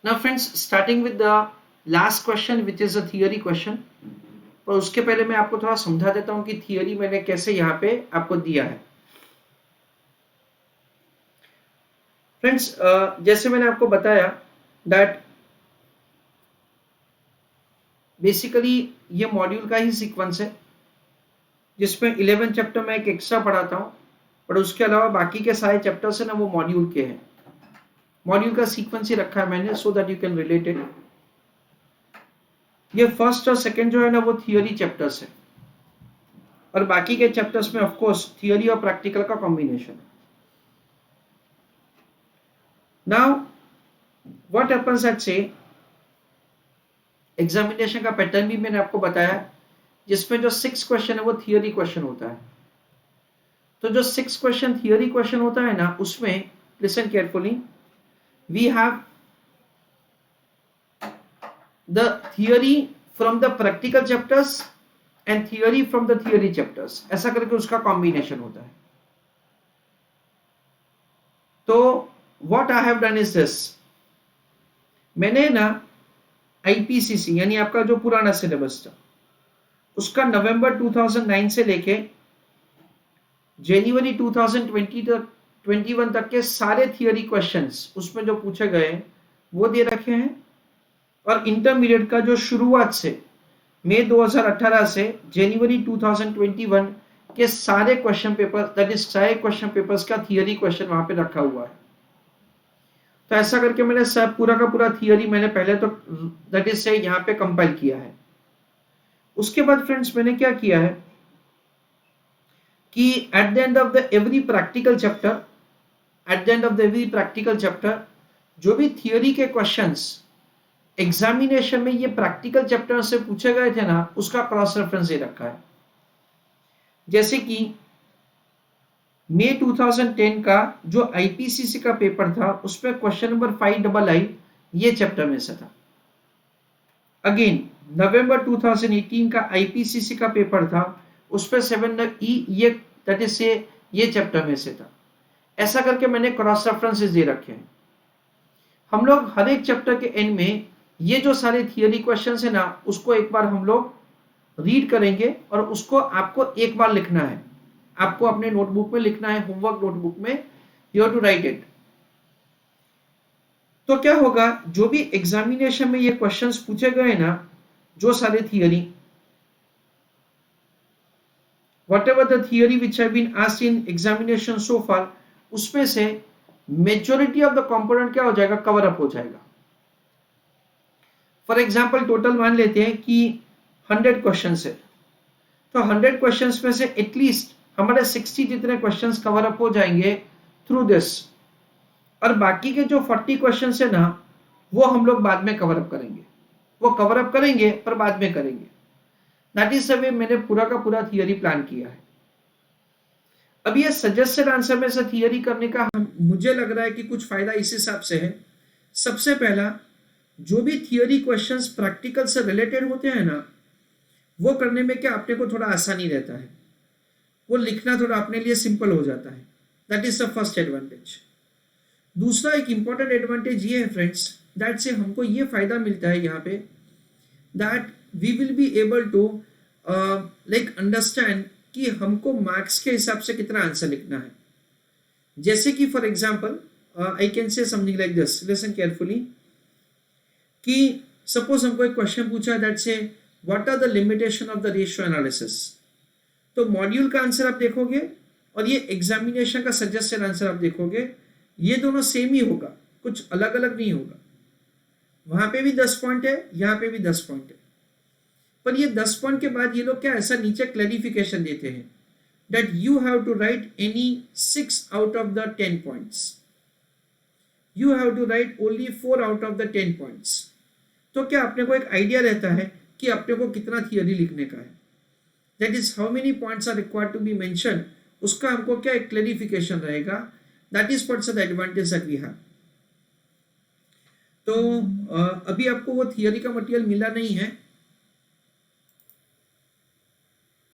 Now friends, starting with the last question which is a theory question. पर उसके पहले मैं आपको थोड़ा समझा देता हूं कि थियरी मैंने कैसे यहाँ पे आपको दिया है। फ्रेंड्स, जैसे मैंने आपको बताया दैट बेसिकली ये मॉड्यूल का ही सीक्वेंस है जिसमें 11 चैप्टर मैं एक एक्स्ट्रा पढ़ाता हूँ, पर उसके अलावा बाकी के सारे चैप्टर्स है ना वो मॉड्यूल के हैं। मॉड्यूल का सीक्वेंस ही रखा है मैंने so that you can relate it. ये फर्स्ट और सेकंड जो है ना वो थियोरी चैप्टर्स है और बाकी के चैप्टर्स में ऑफ कोर्स थियोरी और प्रैक्टिकल का कॉम्बिनेशन है। नाउ व्हाट हैपेंस एट से एग्जामिनेशन का पैटर्न भी मैंने आपको बताया, जिसमें जो 6 क्वेश्चन है वो थियोरी क्वेश्चन होता है। तो जो 6 क्वेश्चन थियोरी क्वेश्चन होता है ना उसमें listen carefully, we have the theory from the practical chapters and theory from the theory chapters, ऐसा करके उसका कॉम्बिनेशन होता है। तो what I have done is this, मैंने ना आईपीसीसी यानी आपका जो पुराना सिलेबस था उसका नवंबर 2009 से लेके जनवरी 2021 तक के सारे थियोरी क्वेश्चंस उसमें जो पूछे गए वो दे रखे हैं, और इंटरमीडिएट का जो शुरुआत से मई 2018 से जनवरी 2021 के सारे क्वेश्चन पेपर दैट इज सारे क्वेश्चन पेपर्स का थियोरी क्वेश्चन वहां पे रखा हुआ है। तो ऐसा करके मैंने सब पूरा का पूरा थियोरी मैंने पहले तो दैट इज से यहाँ पे कंपाइल किया है। उसके बाद फ्रेंड्स मैंने क्या किया है कि at the end of the every practical chapter जो भी थियोरी के क्वेश्चंस एग्जामिनेशन में ये प्रैक्टिकल चैप्टर से पूछे गए थे ना उसका क्रॉस रेफरेंस दे रखा है। जैसे कि मई 2010 का जो आईपीसीसी का पेपर था उसमें क्वेश्चन नंबर 5 ये चैप्टर में से था। अगेन नवंबर 2018 का आईपीसीसी का पेपर था उसमें 7E ये दैट इज से ये चैप्टर में से था। ऐसा करके मैंने क्रॉस रेफरेंसेस दे रखे हैं। हम लोग हर एक चैप्टर के एंड में ये जो सारे थियोरी क्वेश्चंस है ना उसको एक बार हम लोग रीड करेंगे और उसको आपको एक बार लिखना है, आपको अपने नोटबुक में लिखना है, होमवर्क नोटबुक में you have to write it. तो क्या होगा, जो भी एग्जामिनेशन में ये क्वेश्चंस पूछे गए ना जो सारे theory whatever the theory which have been asked in examination so far उसमें से मेजॉरिटी ऑफ द कंपोनेंट क्या हो जाएगा, कवर अप हो जाएगा। फॉर एग्जांपल टोटल मान लेते हैं कि 100 क्वेश्चंस है, तो 100 क्वेश्चंस में से एटलीस्ट हमारे 60 जितने क्वेश्चंस कवर अप हो जाएंगे थ्रू दिस, और बाकी के जो 40 क्वेश्चंस है ना वो हम लोग बाद में कवर अप करेंगे, वो कवर अप करेंगे पर बाद में करेंगे। दैट इज द वे मैंने पूरा का पूरा थियोरी प्लान किया है। अब ये सजेस्टेड आंसर में से थियोरी करने का मुझे लग रहा है कि कुछ फायदा इस हिसाब से है। सबसे पहला, जो भी थियोरी क्वेश्चंस प्रैक्टिकल से रिलेटेड होते हैं ना वो करने में क्या अपने को थोड़ा आसानी रहता है, वो लिखना थोड़ा अपने लिए सिंपल हो जाता है। That is the first advantage. दूसरा एक इंपॉर्टेंट एडवांटेज ये है फ्रेंड्स, दैट से हमको ये फायदा मिलता है यहाँ पे that we will be able to like understand कि हमको मार्क्स के हिसाब से कितना आंसर लिखना है। जैसे कि for example I can say something like this, listen carefully, कि सपोज हमको एक क्वेश्चन पूछा that say what are the limitation of the ratio analysis, तो मॉड्यूल का आंसर आप देखोगे और ये एग्जामिनेशन का सजेस्टेड आंसर आप देखोगे, ये दोनों सेम ही होगा, कुछ अलग अलग नहीं होगा। वहां पे भी 10 पॉइंट है, यहाँ पे भी 10 पॉइंट है, पर ये 10 पॉइंट के बाद ये लोग क्या ऐसा नीचे क्लैरिफिकेशन देते हैं that you have to write any 6 out of the 10 points, you have to write only 4 out of the 10 points. तो क्या अपने को एक आइडिया रहता है कि अपने को कितना थियोरी लिखने का है, that is how many points are required to be mention, उसका हमको क्या एक क्लैरिफिकेशन रहेगा। That is what's the advantage that we have. तो अभी आपको वो थियोरी का मटेरियल मिला नहीं है,